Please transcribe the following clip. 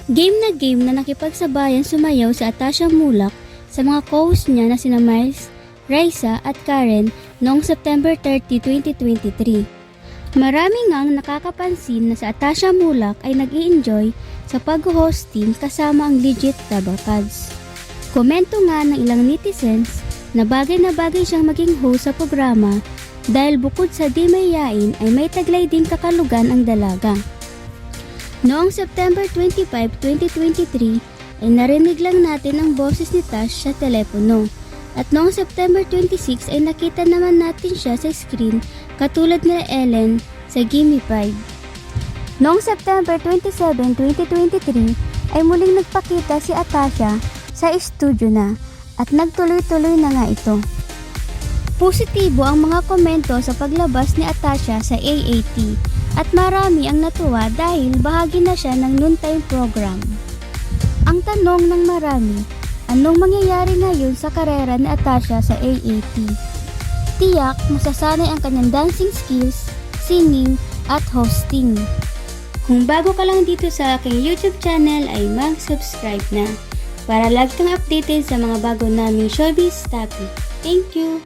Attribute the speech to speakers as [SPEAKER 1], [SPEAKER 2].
[SPEAKER 1] Game na nakipagsabayan sumayaw si Atasha Mulak sa mga co-host niya na sina Miles, Raisa at Karen noong September 30, 2023. Marami ngang nakakapansin na si Atasha Mulak ay nag-i-enjoy sa pag-hosting kasama ang legit Tabarkads. Komento nga ng ilang netizens na bagay siyang maging host sa programa dahil bukod sa di mayayain ay may taglay din kakalugan ang dalaga. Noong September 25, 2023 ay narinig lang natin ang boses ni Tash sa telepono at noong September 26 ay nakita naman natin siya sa screen katulad nila Ellen sa Gimme 5. Noong September 27, 2023 ay muling nagpakita si Atasha sa studio na at nagtuloy-tuloy na nga ito. Positibo ang mga komento sa paglabas ni Atasha sa AAT at marami ang natuwa dahil bahagi na siya ng noontime program. Ang tanong ng marami, anong mangyayari ngayon sa karera ni Atasha sa AAT? Tiyak masasanay ang kanyang dancing skills, singing at hosting. Kung bago ka lang dito sa aking YouTube channel ay mag-subscribe na para lagi kang updated sa mga bago naming showbiz topic. Thank you!